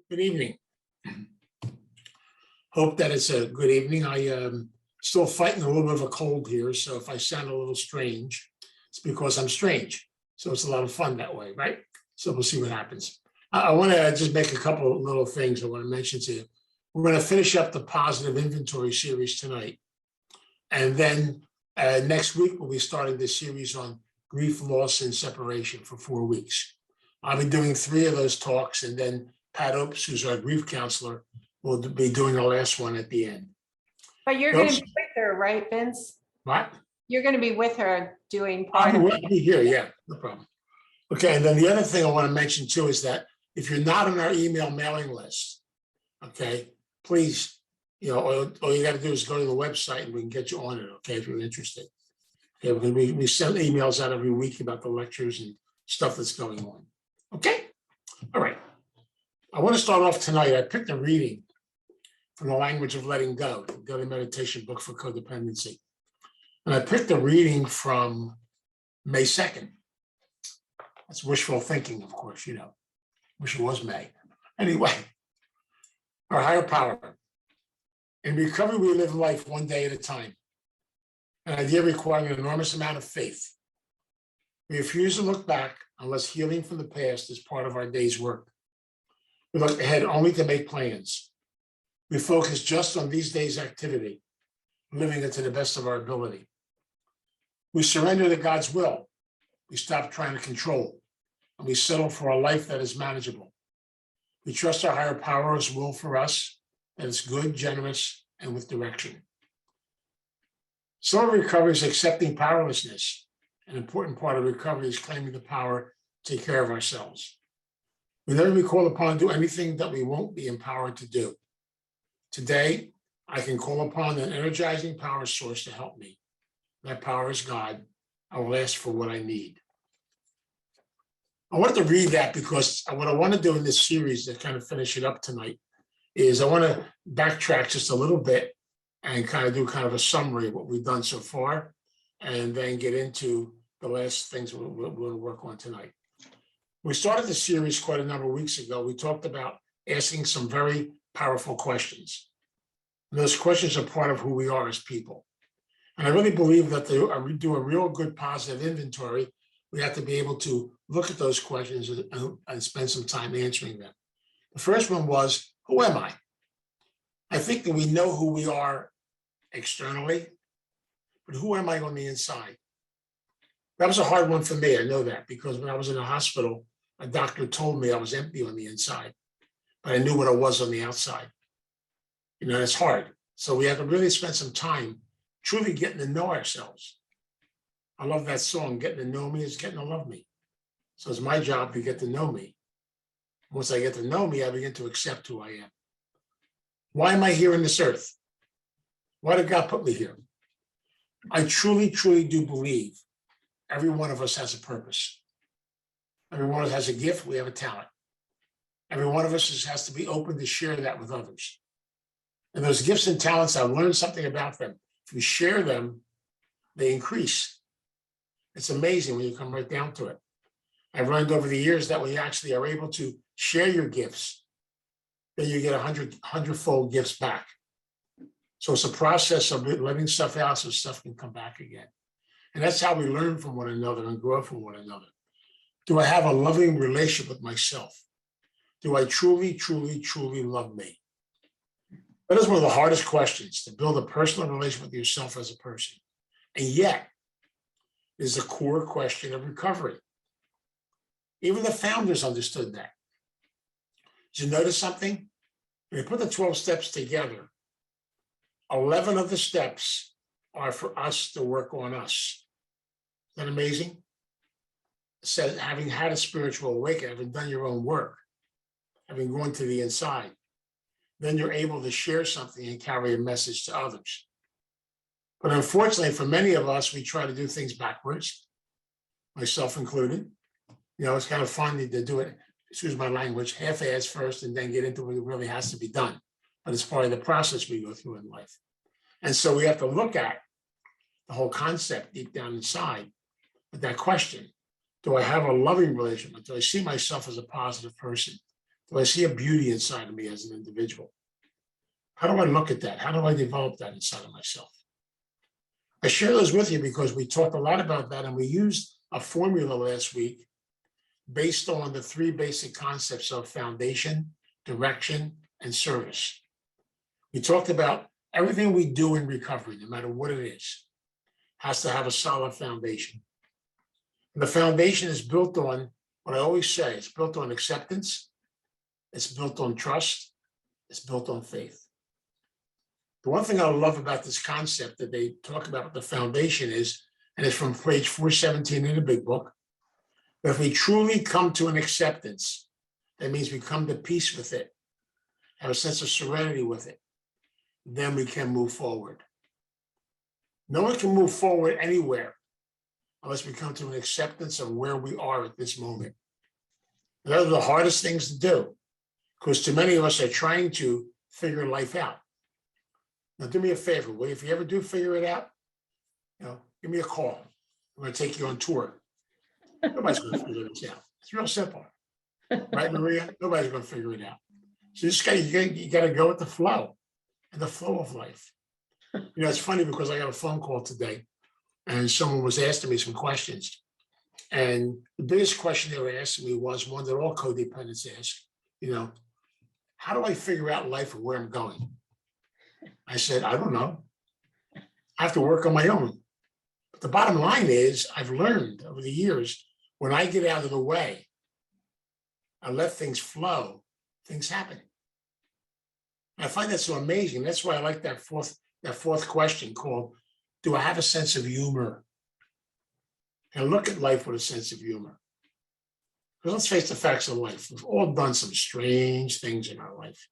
Good evening. Hope that it's a good evening. I am still fighting a little bit of a cold here, so if I sound a little strange, it's because I'm strange. So it's a lot of fun that way, right? So we'll see what happens. I want to just make a couple of little things I want to mention to you. We're going to finish up the positive inventory series tonight. And then next week, we'll be starting this series on grief, loss, and separation for 4 weeks. I'll be doing 3 of those talks, and then Pat Opes, who's our grief counselor, will be doing the last one at the end. But you're going to be with her, right, Vince? What? You're going to be with her doing part of it. I'll be here, yeah, no problem. Okay, and then the other thing I want to mention too is that if you're not on our email mailing list, okay, please, all you got to do is go to the website and we can get you on it, okay, if you're interested. Okay, because we send emails out every week about the lectures and stuff that's going on. Okay, all right. I want to start off tonight. I picked a reading from The Language of Letting Go, the daily meditation book for codependency. And I picked a reading from May 2nd. That's wishful thinking, of course, wish it was May. Anyway, our higher power. In recovery, we live life one day at a time. An idea requiring an enormous amount of faith. We refuse to look back unless healing from the past is part of our day's work. We look ahead only to make plans. We focus just on these days' activity, living it to the best of our ability. We surrender to God's will. We stop trying to control, and we settle for a life that is manageable. We trust our higher power's will for us, that is good, generous, and with direction. Some of recovery is accepting powerlessness. An important part of recovery is claiming the power to take care of ourselves. We never be called upon to do anything that we won't be empowered to do. Today, I can call upon an energizing power source to help me. That power is God. I will ask for what I need. I wanted to read that because what I want to do in this series to kind of finish it up tonight is I want to backtrack just a little bit and kind of do kind of a summary of what we've done so far, and then get into the last things we'll work on tonight. We started the series quite a number of weeks ago. We talked about asking some very powerful questions. And those questions are part of who we are as people. And I really believe that to do a real good positive inventory, we have to be able to look at those questions and spend some time answering them. The first one was, who am I? I think that we know who we are externally, but who am I on the inside? That was a hard one for me. I know that because when I was in the hospital, a doctor told me I was empty on the inside, but I knew what I was on the outside. It's hard. So we have to really spend some time truly getting to know ourselves. I love that song, getting to know me is getting to love me. So it's my job to get to know me. Once I get to know me, I begin to accept who I am. Why am I here on this earth? Why did God put me here? I truly, truly do believe every one of us has a purpose. Every one of us has a gift, we have a talent. Every one of us has to be open to share that with others. And those gifts and talents, I've learned something about them. If you share them, they increase. It's amazing when you come right down to it. I've learned over the years that when you actually are able to share your gifts, then you get 100-fold gifts back. So it's a process of letting stuff out so stuff can come back again. And that's how we learn from one another and grow from one another. Do I have a loving relationship with myself? Do I truly, truly, truly love me? That is one of the hardest questions, to build a personal relationship with yourself as a person. And yet, it is a core question of recovery. Even the founders understood that. Did you notice something? When you put the 12 steps together, 11 of the steps are for us to work on us. Isn't that amazing? It says, having had a spiritual awakening, having done your own work, having gone to the inside, then you're able to share something and carry a message to others. But unfortunately, for many of us, we try to do things backwards, myself included. It's kind of fun to do it, excuse my language, half-ass first and then get into what really has to be done. But it's part of the process we go through in life. And so we have to look at the whole concept deep down inside with that question. Do I have a loving relationship? Do I see myself as a positive person? Do I see a beauty inside of me as an individual? How do I look at that? How do I develop that inside of myself? I share those with you because we talked a lot about that, and we used a formula last week based on the three basic concepts of foundation, direction, and service. We talked about everything we do in recovery, no matter what it is, has to have a solid foundation. And the foundation is built on what I always say, it's built on acceptance, it's built on trust, it's built on faith. The one thing I love about this concept that they talk about the foundation is, and it's from page 417 in the big book, that if we truly come to an acceptance, that means we come to peace with it, have a sense of serenity with it, then we can move forward. No one can move forward anywhere unless we come to an acceptance of where we are at this moment. And those are the hardest things to do, because too many of us are trying to figure life out. Now, do me a favor, will you? If you ever do figure it out, give me a call. I'm going to take you on tour. Nobody's going to figure this out. It's real simple, right, Maria? Nobody's going to figure it out. So you got to go with the flow and the flow of life. It's funny because I got a phone call today, and someone was asking me some questions. And the biggest question they were asking me was one that all codependents ask, how do I figure out life and where I'm going? I said, I don't know. I have to work on my own. But the bottom line is, I've learned over the years, when I get out of the way, I let things flow, things happen. I find that so amazing. That's why I like that fourth question called, do I have a sense of humor? And look at life with a sense of humor. Because let's face the facts of life. We've all done some strange things in our life.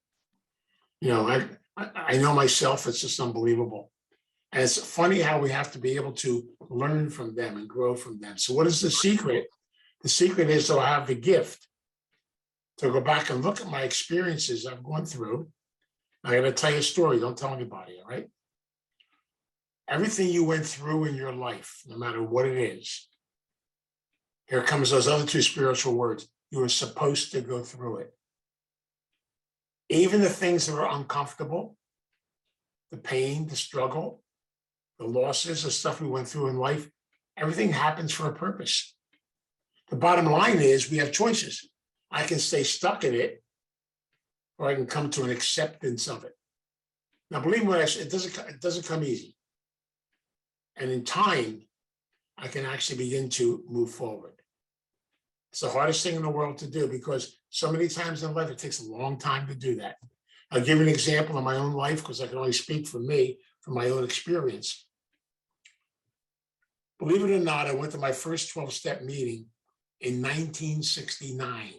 I know myself, it's just unbelievable. And it's funny how we have to be able to learn from them and grow from them. So what is the secret? The secret is to have the gift to go back and look at my experiences I've gone through. I got to tell you a story. Don't tell anybody, all right? Everything you went through in your life, no matter what it is, here comes those other two spiritual words. You were supposed to go through it. Even the things that are uncomfortable, the pain, the struggle, the losses, the stuff we went through in life, everything happens for a purpose. The bottom line is we have choices. I can stay stuck in it, or I can come to an acceptance of it. Now, believe me when I say it doesn't come easy. And in time, I can actually begin to move forward. It's the hardest thing in the world to do because so many times in life, it takes a long time to do that. I'll give you an example of my own life because I can only speak for me, from my own experience. Believe it or not, I went to my first 12-step meeting in 1969.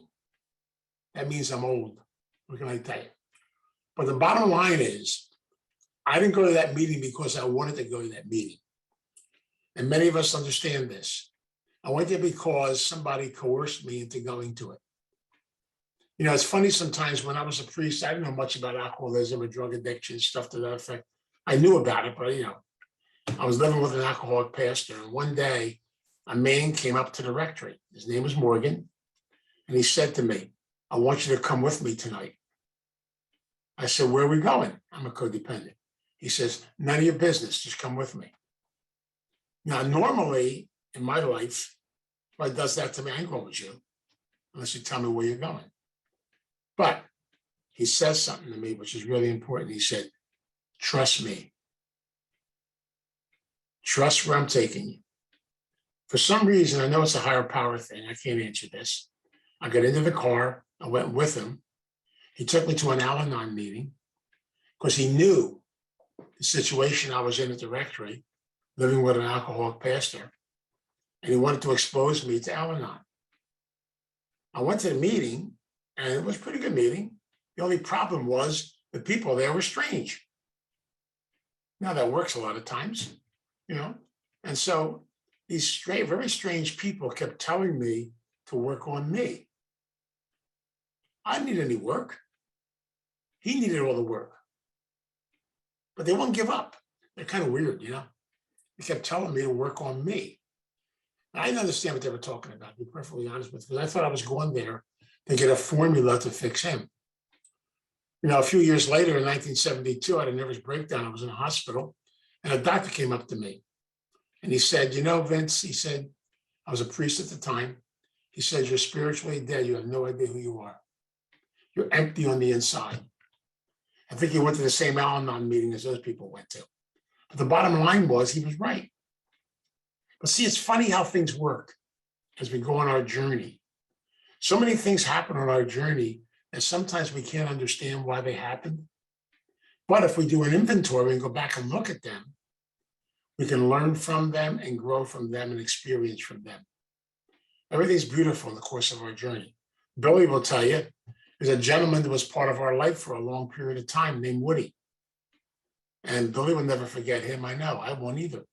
That means I'm old. What can I tell you? But the bottom line is, I didn't go to that meeting because I wanted to go to that meeting. And many of us understand this. I went there because somebody coerced me into going to it. It's funny sometimes when I was a priest, I didn't know much about alcoholism or drug addiction, stuff to that effect. I knew about it, but I was living with an alcoholic pastor. And one day, a man came up to the rectory. His name was Morgan. And he said to me, I want you to come with me tonight. I said, where are we going? I'm a codependent. He says, none of your business, just come with me. Now, normally in my life, if somebody does that to me, I ain't going with you, unless you tell me where you're going. But he says something to me, which is really important. He said, trust me. Trust where I'm taking you. For some reason, I know it's a higher power thing. I can't answer this. I got into the car. I went with him. He took me to an Al-Anon meeting because he knew the situation I was in at the rectory, living with an alcoholic pastor, and he wanted to expose me to Al-Anon. I went to the meeting, and it was a pretty good meeting. The only problem was the people there were strange. Now, that works a lot of times, And so these very strange people kept telling me to work on me. I didn't need any work. He needed all the work. But they won't give up. They're kind of weird, They kept telling me to work on me. I didn't understand what they were talking about, to be perfectly honest with you, because I thought I was going there to get a formula to fix him. A few years later in 1972, I had a nervous breakdown. I was in a hospital and a doctor came up to me and he said, Vince, he said, I was a priest at the time. He said, you're spiritually dead. You have no idea who you are. You're empty on the inside. I think he went to the same Al-Anon meeting as those people went to. But the bottom line was he was right. But see, it's funny how things work as we go on our journey. So many things happen on our journey that sometimes we can't understand why they happened. But if we do an inventory and go back and look at them, we can learn from them and grow from them and experience from them. Everything's beautiful in the course of our journey. Billy will tell you, there's a gentleman that was part of our life for a long period of time named Woody. And Billy will never forget him, I know. I won't either.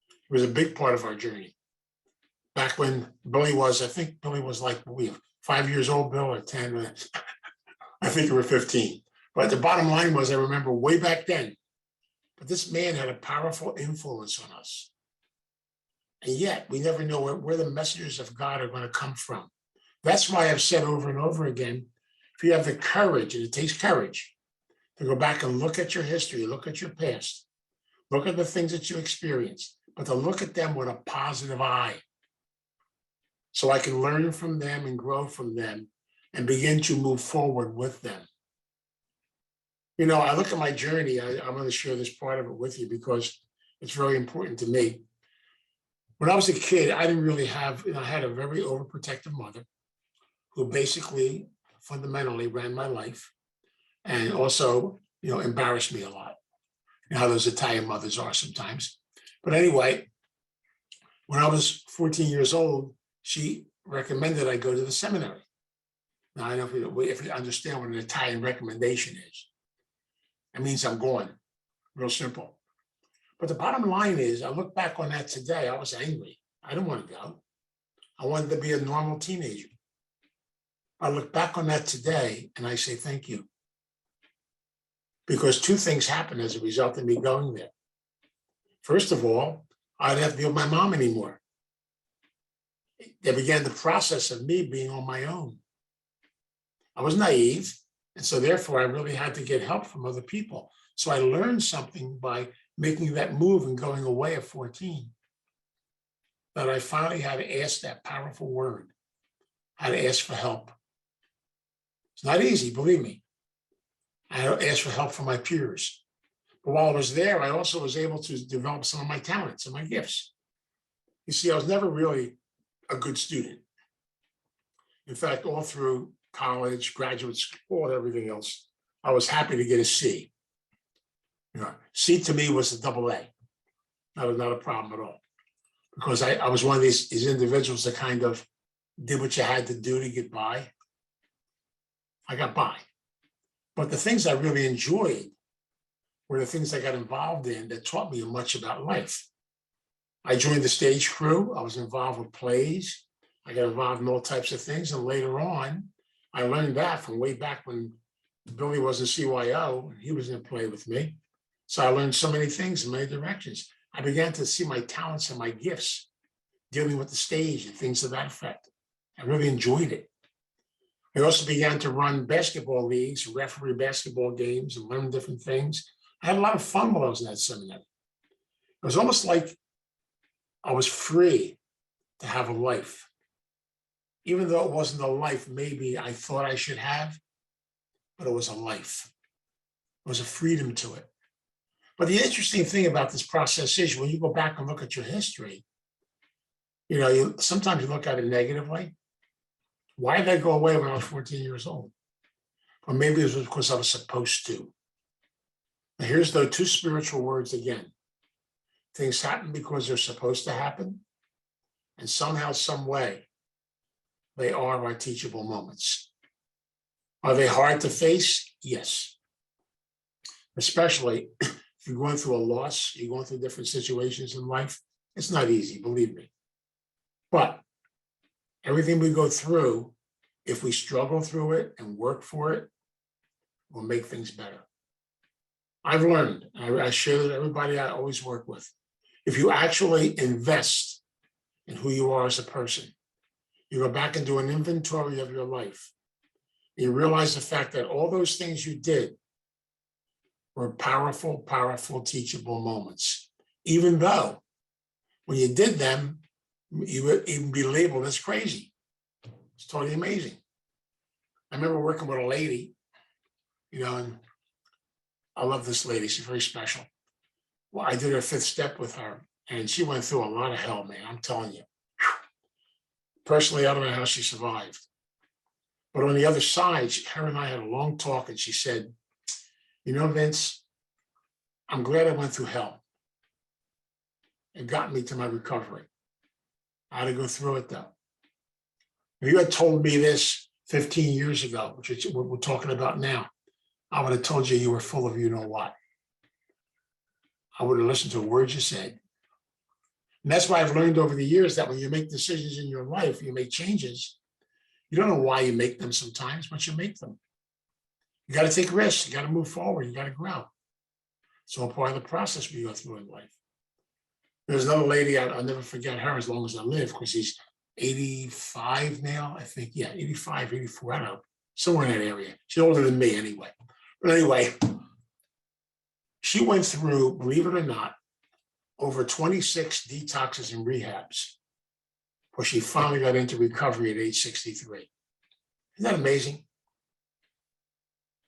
He was a big part of our journey. Back when Billy was, I think Billy was like, 5 years old, Bill, or 10. I think we were 15. But the bottom line was, I remember way back then, but this man had a powerful influence on us. And yet we never know where the messengers of God are going to come from. That's why I've said over and over again, if you have the courage, and it takes courage, to go back and look at your history, look at your past, look at the things that you experienced, but to look at them with a positive eye. So I can learn from them and grow from them and begin to move forward with them. I look at my journey, I'm going to share this part of it with you because it's very important to me. When I was a kid, I didn't really have, I had a very overprotective mother who basically fundamentally ran my life and also, embarrassed me a lot. How those Italian mothers are sometimes. But anyway, when I was 14 years old, she recommended I go to the seminary. Now, I don't know if you understand what an Italian recommendation is. It means I'm going, real simple. But the bottom line is, I look back on that today, I was angry. I didn't want to go. I wanted to be a normal teenager. I look back on that today and I say, thank you. Because two things happened as a result of me going there. First of all, I didn't have to be with my mom anymore. They began the process of me being on my own. I was naive, and so therefore I really had to get help from other people. So I learned something by making that move and going away at 14, that I finally had to ask that powerful word, how to ask for help. It's not easy, believe me. I had to ask for help from my peers. But while I was there, I also was able to develop some of my talents and my gifts. You see, I was never really a good student. In fact, all through college, graduate school, and everything else, I was happy to get a C. C to me was a double A. That was not a problem at all. Because I was one of these individuals that kind of did what you had to do to get by. I got by. But the things I really enjoyed were the things I got involved in that taught me much about life. I joined the stage crew. I was involved with plays. I got involved in all types of things. And later on, I learned that from way back when Billy was in CYO, and he was in a play with me. So I learned so many things in many directions. I began to see my talents and my gifts dealing with the stage and things of that effect. I really enjoyed it. I also began to run basketball leagues, referee basketball games, and learn different things. I had a lot of fun while I was in that seminary. It was almost like I was free to have a life. Even though it wasn't a life maybe I thought I should have, but it was a life. There was a freedom to it. But the interesting thing about this process is when you go back and look at your history, sometimes you look at it negatively. Why did I go away when I was 14 years old? Or maybe it was because I was supposed to. Now here's the two spiritual words again. Things happen because they're supposed to happen. And somehow, some way, they are our teachable moments. Are they hard to face? Yes. Especially if you're going through a loss, you're going through different situations in life. It's not easy, believe me. But everything we go through, if we struggle through it and work for it, will make things better. I've learned, I share with everybody I always work with, if you actually invest in who you are as a person, you go back and do an inventory of your life, You realize the fact that all those things you did were powerful, powerful, teachable moments. Even though when you did them, you would even be labeled as crazy. It's totally amazing. I remember working with a lady, and I love this lady. She's very special. Well, I did her fifth step with her, and she went through a lot of hell, man. I'm telling you. Personally, I don't know how she survived. But on the other side, her and I had a long talk, and she said, Vince, I'm glad I went through hell. It got me to my recovery. I had to go through it, though. If you had told me this 15 years ago, which is what we're talking about now, I would have told you were full of you-know-what. I would have listened to the words you said. And that's why I've learned over the years that when you make decisions in your life, you make changes. You don't know why you make them sometimes, but you make them. You got to take risks. You got to move forward. You got to grow. It's all part of the process we go through in life. There's another lady, I'll never forget her as long as I live, because she's 85 now, I think. Yeah, 85, 84, I don't know, somewhere in that area. She's older than me anyway. But anyway, she went through, believe it or not, over 26 detoxes and rehabs before she finally got into recovery at age 63. Isn't that amazing?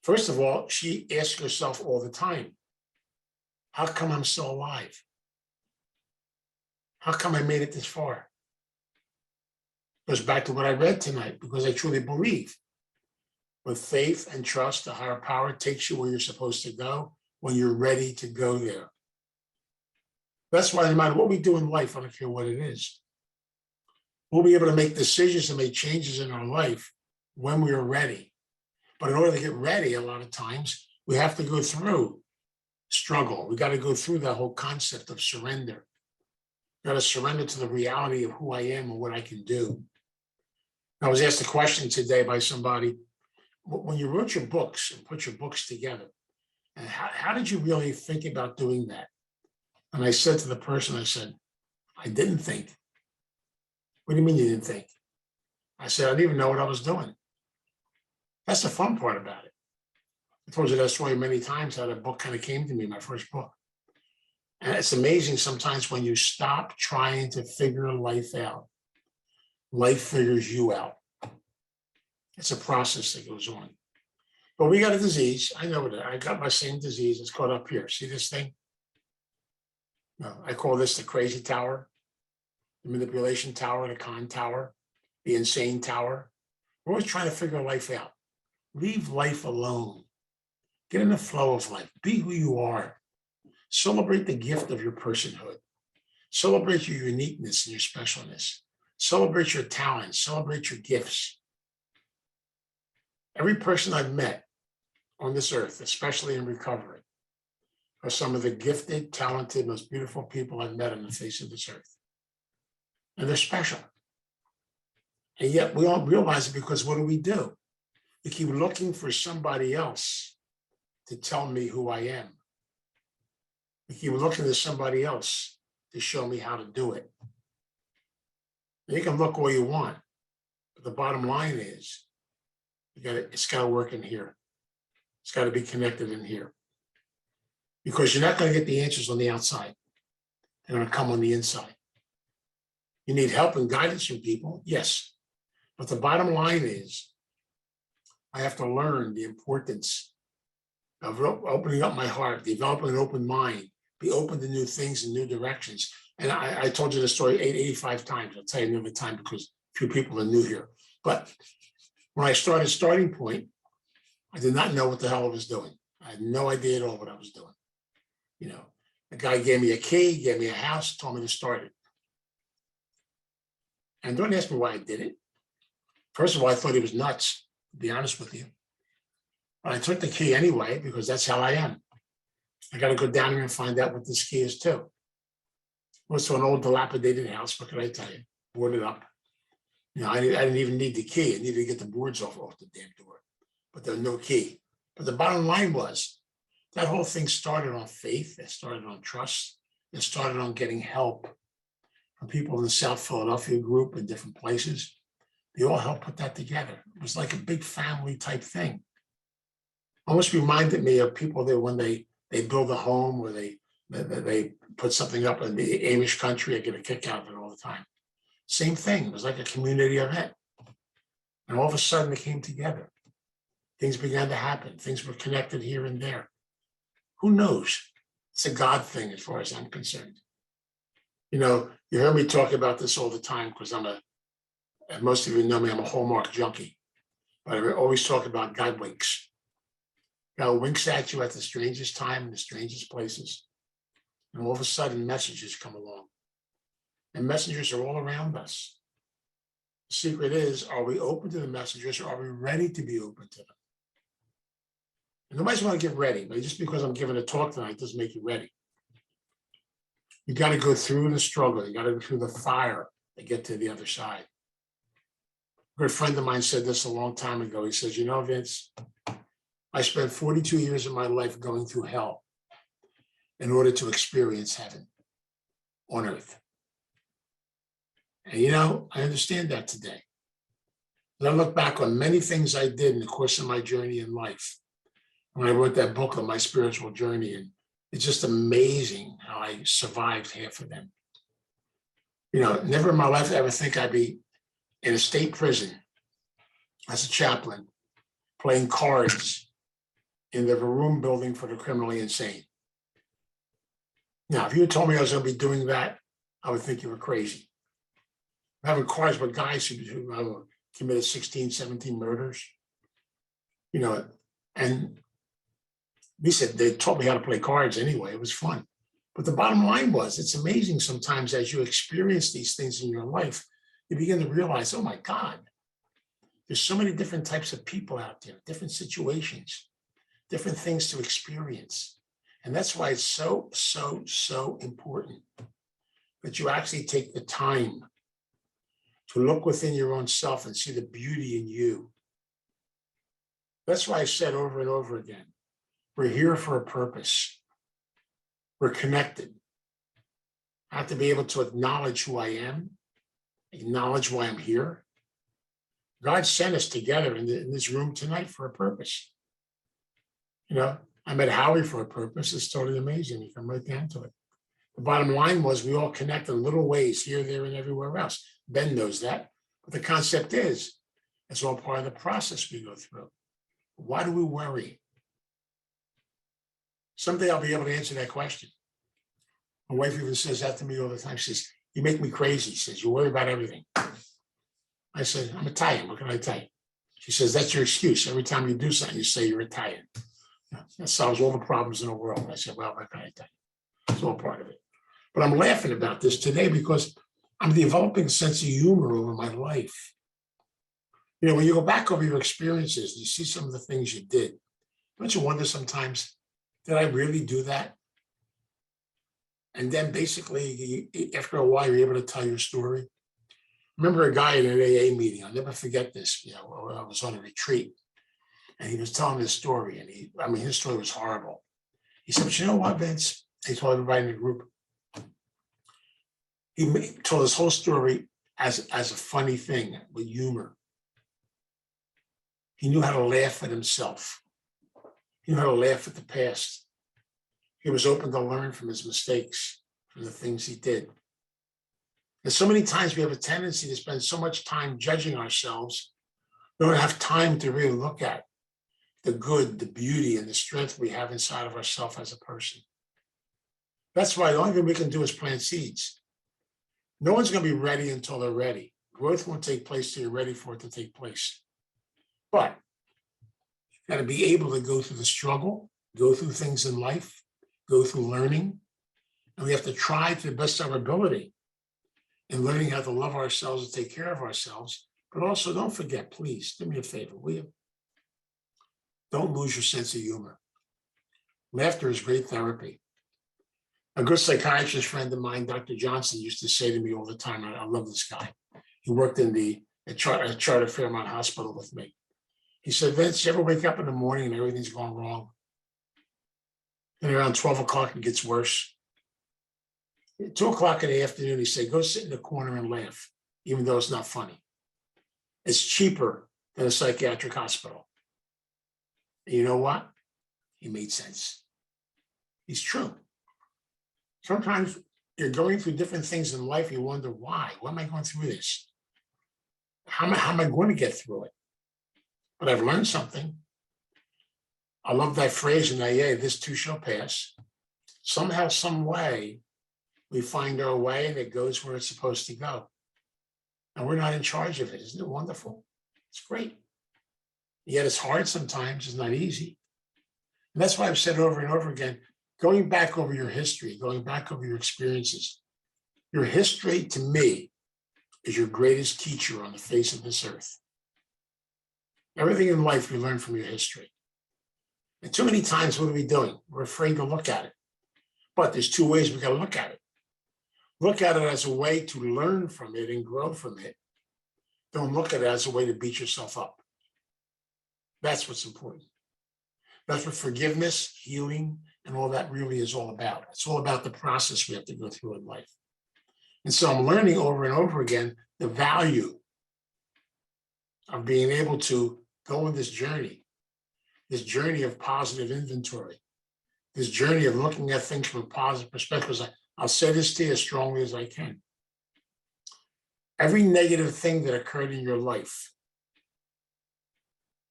First of all, she asks herself all the time, how come I'm still alive? How come I made it this far? Goes back to what I read tonight, because I truly believe with faith and trust, the higher power takes you where you're supposed to go when you're ready to go there. That's why no matter what we do in life, I don't care what it is, we'll be able to make decisions and make changes in our life when we are ready. But in order to get ready, a lot of times, we have to go through struggle. We got to go through that whole concept of surrender. Got to surrender to the reality of who I am and what I can do. I was asked a question today by somebody, when you wrote your books and put your books together, and how did you really think about doing that? And I said to the person, I said, I didn't think. What do you mean you didn't think? I said, I didn't even know what I was doing. That's the fun part about it. I told you that story many times, how that book kind of came to me, my first book. And it's amazing sometimes when you stop trying to figure life out, life figures you out. It's a process that goes on. But we got a disease. I know that. I got my same disease. It's called up here. See this thing? No, I call this the crazy tower, the manipulation tower, the con tower, the insane tower. We're always trying to figure life out. Leave life alone. Get in the flow of life. Be who you are. Celebrate the gift of your personhood. Celebrate your uniqueness and your specialness. Celebrate your talents. Celebrate your gifts. Every person I've met on this earth, especially in recovery, are some of the gifted, talented, most beautiful people I've met on the face of this earth. And they're special. And yet we don't realize it, because what do? We keep looking for somebody else to tell me who I am. We keep looking to somebody else to show me how to do it. And you can look all you want, but the bottom line is, it's got to work in here. It's got to be connected in here. Because you're not going to get the answers on the outside. They're going to come on the inside. You need help and guidance from people, yes. But the bottom line is, I have to learn the importance of opening up my heart, developing an open mind, be open to new things and new directions. And I told you the story 85 times. I'll tell you another time, because a few people are new here. But when I started Starting Point, I did not know what the hell I was doing. I had no idea at all what I was doing. The guy gave me a key, gave me a house, told me to start it. And don't ask me why I did it. First of all, I thought he was nuts, to be honest with you. But I took the key anyway, because that's how I am. I got to go down here and find out what this key is too. It was to an old dilapidated house. What could I tell you? Boarded up. I didn't even need the key. I needed to get the boards off the damn door. But there was no key. But the bottom line was, that whole thing started on faith. It started on trust. It started on getting help from people in the South Philadelphia group in different places. We all helped put that together. It was like a big family type thing. Almost reminded me of people that when they build a home or they put something up in the Amish country. I get a kick out of it all the time. Same thing. It was like a community event. And all of a sudden it came together. Things began to happen. Things were connected here and there. Who knows? It's a God thing as far as I'm concerned. You know, you hear me talk about this all the time because and most of you know me, I'm a Hallmark junkie. But I always talk about God winks. God winks at you at the strangest time in the strangest places. And all of a sudden, messages come along. And messengers are all around us. The secret is, are we open to the messengers or are we ready to be open to them? And nobody's want to get ready, but just because I'm giving a talk tonight doesn't make you ready. You got to go through the struggle. You got to go through the fire to get to the other side. A good friend of mine said this a long time ago. He says, you know, Vince, I spent 42 years of my life going through hell in order to experience heaven on earth. And you know, I understand that today. When I look back on many things I did in the course of my journey in life, when I wrote that book on my spiritual journey, and it's just amazing how I survived half of them. You know, never in my life did I ever think I'd be in a state prison as a chaplain, playing cards in the room building for the criminally insane. Now, if you had told me I was going to be doing that, I would think you were crazy. Having cards with guys who committed 16, 17 murders, you know, and he said they taught me how to play cards anyway. It was fun. But the bottom line was, it's amazing sometimes as you experience these things in your life, you begin to realize, oh my God, there's so many different types of people out there, different situations, different things to experience. And that's why it's so, so, so important that you actually take the time to look within your own self and see the beauty in you. That's why I said over and over again, we're here for a purpose. We're connected. I have to be able to acknowledge who I am, acknowledge why I'm here. God sent us together in this room tonight for a purpose. You know, I met Howie for a purpose. It's totally amazing. You come right down to it. The bottom line was we all connect in little ways here, there, and everywhere else. Ben knows that. But the concept is, it's all part of the process we go through. Why do we worry? Someday I'll be able to answer that question. My wife even says that to me all the time. She says, you make me crazy. She says, you worry about everything. I said, I'm Italian. What can I tell you? She says, that's your excuse. Every time you do something, you say you're Italian. That solves all the problems in the world. I said, well, what can I tell you? It's all part of it. But I'm laughing about this today because I'm developing a sense of humor over my life. You know, when you go back over your experiences, you see some of the things you did. Don't you wonder sometimes, did I really do that? And then basically, after a while, you're able to tell your story. Remember a guy in an AA meeting, I'll never forget this. You know, I was on a retreat and he was telling his story, and his story was horrible. He said, but you know what, Vince? He told everybody in the group. He told his whole story as a funny thing with humor. He knew how to laugh at himself. He knew how to laugh at the past. He was open to learn from his mistakes, from the things he did. And so many times we have a tendency to spend so much time judging ourselves, we don't have time to really look at the good, the beauty, and the strength we have inside of ourselves as a person. That's why the only thing we can do is plant seeds. No one's going to be ready until they're ready. Growth won't take place till you're ready for it to take place. But you've got to be able to go through the struggle, go through things in life, go through learning. And we have to try to the best of our ability in learning how to love ourselves and take care of ourselves. But also don't forget, please, do me a favor, will you? Don't lose your sense of humor. Laughter is great therapy. A good psychiatrist friend of mine, Dr. Johnson, used to say to me all the time, I love this guy. He worked in at Charter Fairmont Hospital with me. He said, Vince, you ever wake up in the morning and everything's going wrong? And around 12 o'clock, it gets worse. At 2 o'clock in the afternoon, he said, go sit in the corner and laugh, even though it's not funny. It's cheaper than a psychiatric hospital. And you know what? He made sense. He's true. Sometimes you're going through different things in life. You wonder why. Why am I going through this? How am I going to get through it? But I've learned something. I love that phrase in AA, this too shall pass. Somehow, some way, we find our way and it goes where it's supposed to go. And we're not in charge of it. Isn't it wonderful? It's great. Yet it's hard sometimes. It's not easy. And that's why I've said over and over again, going back over your history, going back over your experiences. Your history, to me, is your greatest teacher on the face of this earth. Everything in life we learn from your history. And too many times, what are we doing? We're afraid to look at it. But there's two ways we got to look at it. Look at it as a way to learn from it and grow from it. Don't look at it as a way to beat yourself up. That's what's important. That's what forgiveness, healing, and all that really is all about. It's all about the process we have to go through in life. And so I'm learning over and over again the value of being able to go on this journey of positive inventory, this journey of looking at things from a positive perspective. I'll say this to you as strongly as I can. Every negative thing that occurred in your life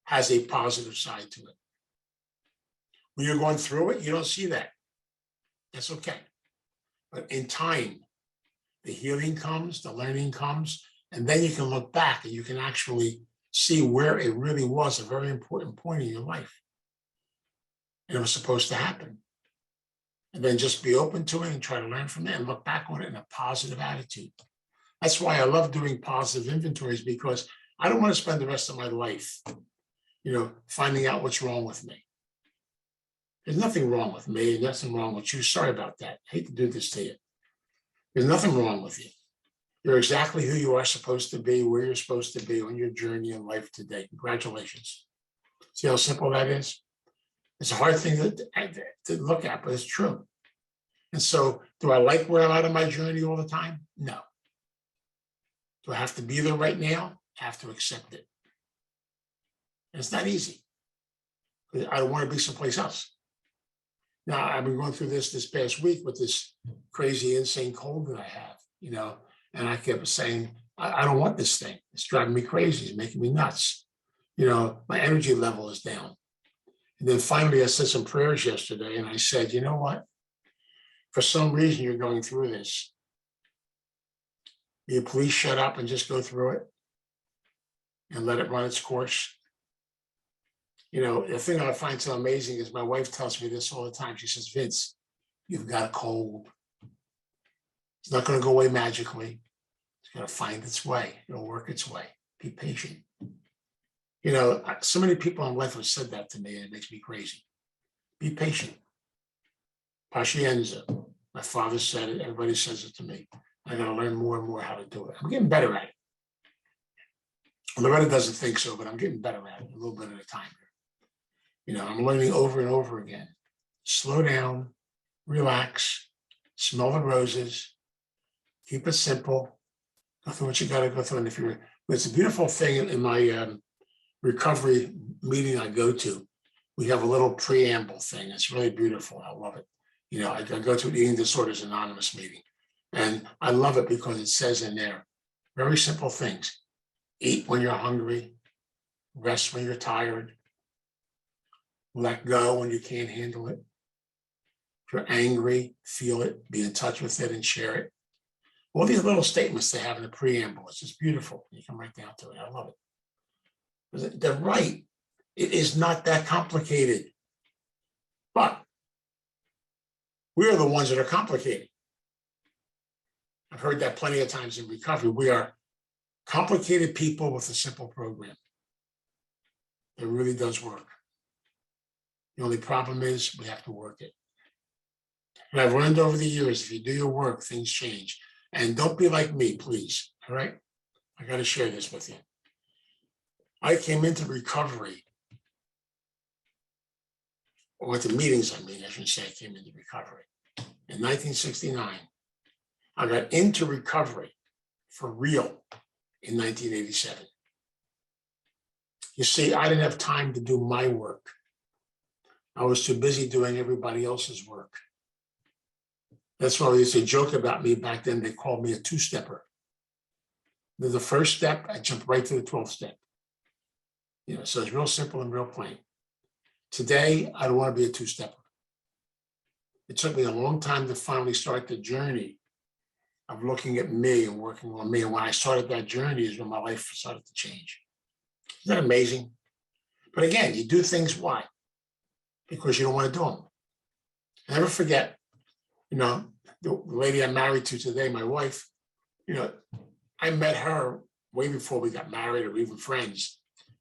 has a positive side to it. When you're going through it, you don't see that. That's okay. But in time, the healing comes, the learning comes, and then you can look back and you can actually see where it really was a very important point in your life. And it was supposed to happen. And then just be open to it and try to learn from it and look back on it in a positive attitude. That's why I love doing positive inventories, because I don't want to spend the rest of my life, finding out what's wrong with me. There's nothing wrong with me and nothing wrong with you. Sorry about that. I hate to do this to you. There's nothing wrong with you. You're exactly who you are supposed to be, where you're supposed to be on your journey in life today. Congratulations. See how simple that is? It's a hard thing to look at, but it's true. And so, do I like where I'm at in my journey all the time? No. Do I have to be there right now? I have to accept it. And it's not easy. I don't want to be someplace else. Now, I've been going through this past week with this crazy, insane cold that I have, and I kept saying, I don't want this thing. It's driving me crazy. It's making me nuts. My energy level is down. And then finally, I said some prayers yesterday, and I said, you know what? For some reason, you're going through this. Will you please shut up and just go through it and let it run its course? The thing I find so amazing is my wife tells me this all the time. She says, Vince, you've got a cold. It's not going to go away magically. It's going to find its way. It'll work its way. Be patient. So many people in life have said that to me, and it makes me crazy. Be patient. Pacienza. My father said it. Everybody says it to me. I got to learn more and more how to do it. I'm getting better at it. Loretta doesn't think so, but I'm getting better at it a little bit at a time. I'm learning over and over again. Slow down, relax, smell the roses, keep it simple, go through what you got to go through. And it's a beautiful thing in my recovery meeting I go to. We have a little preamble thing. It's really beautiful. I love it. I go to an Eating Disorders Anonymous meeting, and I love it because it says in there, very simple things. Eat when you're hungry, rest when you're tired, let go when you can't handle it. If you're angry, feel it, be in touch with it and share it. All these little statements they have in the preamble, it's just beautiful. You come right down to it. I love it. They're right. It is not that complicated. But we are the ones that are complicated. I've heard that plenty of times in recovery. We are complicated people with a simple program. It really does work. The only problem is we have to work it. And I've learned over the years, if you do your work, things change. And don't be like me, please. All right? I got to share this with you. I came into recovery, or went to meetings, I shouldn't say I came into recovery. In 1969, I got into recovery for real in 1987. You see, I didn't have time to do my work. I was too busy doing everybody else's work. That's why they used to joke about me back then. They called me a two-stepper. The first step, I jumped right to the 12th step. So it's real simple and real plain. Today, I don't want to be a two-stepper. It took me a long time to finally start the journey of looking at me and working on me. And when I started that journey is when my life started to change. Isn't that amazing? But again, you do things, why? Because you don't want to do them. Never forget, the lady I'm married to today, my wife, I met her way before we got married or even friends,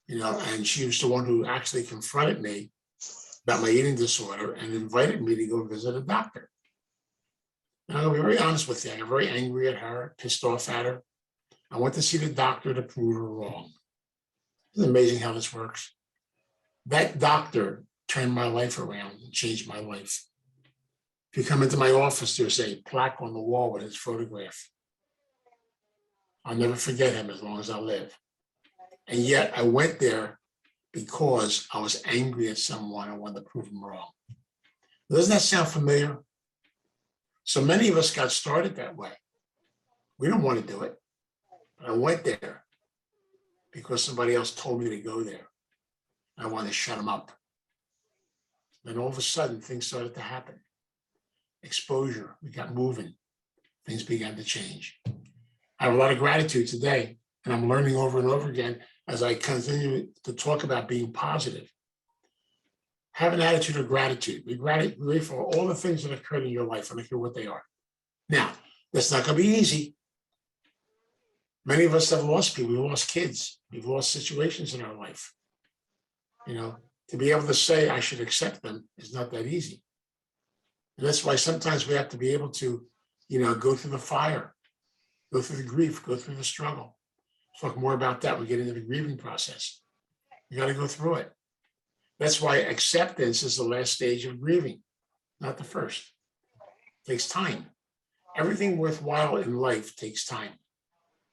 and she was the one who actually confronted me about my eating disorder and invited me to go visit a doctor. And I'll be very honest with you, I got very angry at her, pissed off at her. I went to see the doctor to prove her wrong. It's amazing how this works. That doctor turned my life around and changed my life. If you come into my office, there's a plaque on the wall with his photograph. I'll never forget him as long as I live. And yet I went there because I was angry at someone. I wanted to prove him wrong. Doesn't that sound familiar? So many of us got started that way. We don't want to do it. But I went there because somebody else told me to go there. I wanted to shut them up. Then all of a sudden, things started to happen. Exposure, we got moving. Things began to change. I have a lot of gratitude today, and I'm learning over and over again as I continue to talk about being positive. Have an attitude of gratitude. Be grateful for all the things that occurred in your life. I don't care what they are. Now, that's not going to be easy. Many of us have lost people. We've lost kids. We've lost situations in our life. To be able to say I should accept them is not that easy. And that's why sometimes we have to be able to, go through the fire, go through the grief, go through the struggle. We'll talk more about that. We get into the grieving process. You got to go through it. That's why acceptance is the last stage of grieving, not the first. It takes time. Everything worthwhile in life takes time.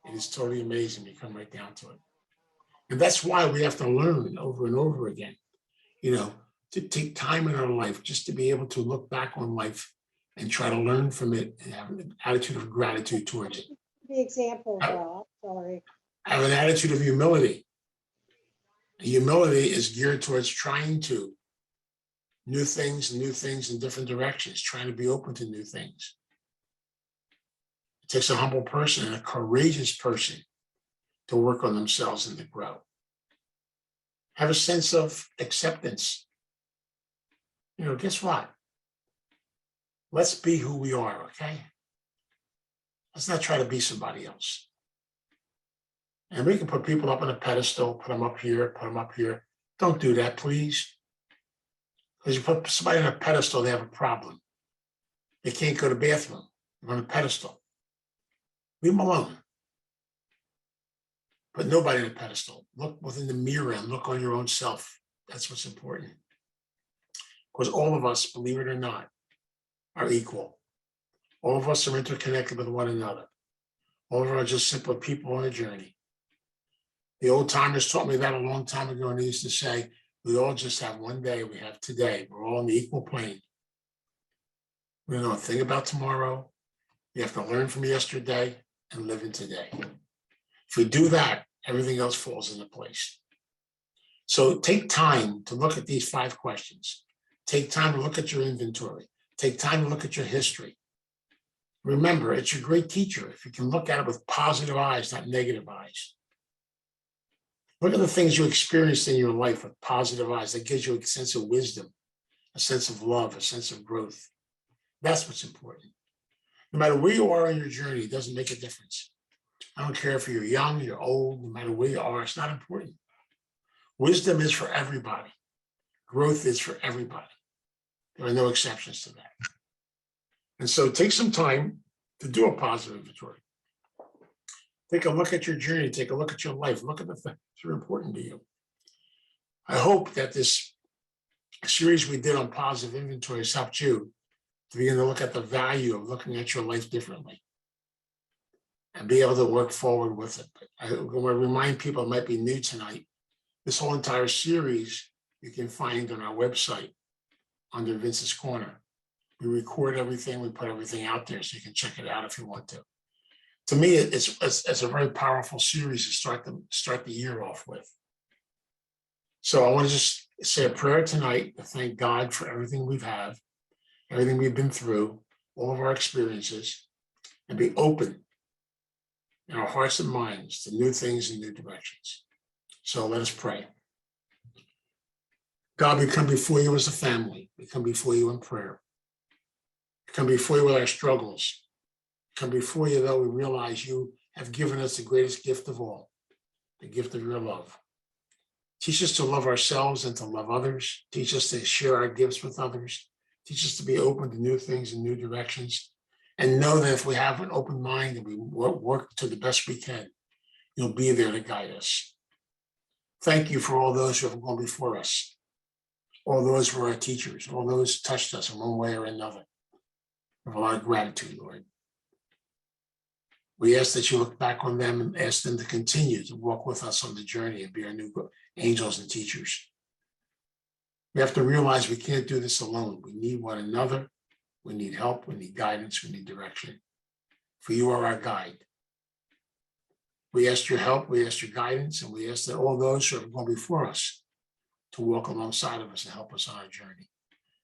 It is totally amazing. You come right down to it. And that's why we have to learn over and over again, to take time in our life just to be able to look back on life and try to learn from it and have an attitude of gratitude towards it. The example, Bob, sorry. Have an attitude of humility. Humility is geared towards trying to new things in different directions, trying to be open to new things. It takes a humble person and a courageous person to work on themselves and to grow. Have a sense of acceptance. Guess what? Let's be who we are, okay? Let's not try to be somebody else. And we can put people up on a pedestal, put them up here, put them up here. Don't do that, please. Because you put somebody on a pedestal, they have a problem. They can't go to the bathroom. They're on a pedestal. Leave them alone. Put nobody on a pedestal. Look within the mirror and look on your own self. That's what's important. Because all of us, believe it or not, are equal. All of us are interconnected with one another. All of us are just simple people on a journey. The old timers taught me that a long time ago, and they used to say, we all just have one day, we have today. We're all on the equal plane. We don't know a thing about tomorrow. We have to learn from yesterday and live in today. If we do that, everything else falls into place. So take time to look at these 5 questions. Take time to look at your inventory. Take time to look at your history. Remember, it's your great teacher if you can look at it with positive eyes, not negative eyes. Look at the things you experienced in your life with positive eyes. That gives you a sense of wisdom, a sense of love, a sense of growth. That's what's important. No matter where you are in your journey, it doesn't make a difference. I don't care if you're young, you're old, no matter where you are, it's not important. Wisdom is for everybody. Growth is for everybody. There are no exceptions to that. And so take some time to do a positive inventory. Take a look at your journey, take a look at your life, look at the things that are important to you. I hope that this series we did on positive inventory has helped you to begin to look at the value of looking at your life differently and be able to work forward with it. But I want to remind people, it might be new tonight, This whole entire series you can find on our website under Vince's Corner. We record everything, we put everything out there so you can check it out if you want to. To me, it's a very powerful series to start the year off with. So I want to just say a prayer tonight to thank God for everything we've had, everything we've been through, all of our experiences, and be open in our hearts and minds to new things and new directions. So let us pray. God, we come before you as a family. We come before you in prayer. We come before you with our struggles. We come before you, though, we realize you have given us the greatest gift of all, the gift of your love. Teach us to love ourselves and to love others. Teach us to share our gifts with others. Teach us to be open to new things and new directions. And know that if we have an open mind and we work to the best we can, you'll be there to guide us. Thank you for all those who have gone before us, all those who are our teachers, all those who touched us in one way or another. We have a lot of gratitude, Lord. We ask that you look back on them and ask them to continue to walk with us on the journey and be our new angels and teachers. We have to realize we can't do this alone. We need one another. We need help. We need guidance. We need direction. For you are our guide. We ask your help. We ask your guidance. And we ask that all those who have gone before us to walk alongside of us and help us on our journey.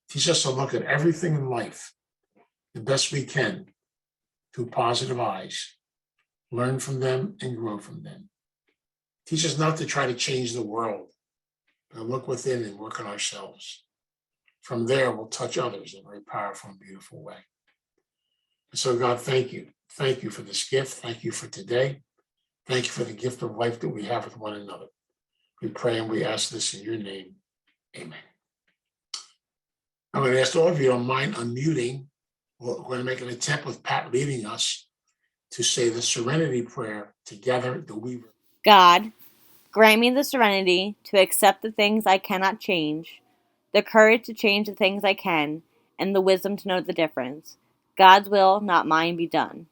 Teach us to look at everything in life the best we can through positive eyes. Learn from them and grow from them. Teach us not to try to change the world, but look within and work on ourselves. From there, we'll touch others in a very powerful and beautiful way. And so, God, thank you. Thank you for this gift. Thank you for today. Thank you for the gift of life that we have with one another. We pray and we ask this in your name. Amen. I'm going to ask all of you, don't mind unmuting. We're going to make an attempt with Pat leading us to say the Serenity Prayer together. God, grant me the serenity to accept the things I cannot change, the courage to change the things I can, and the wisdom to know the difference. God's will, not mine, be done.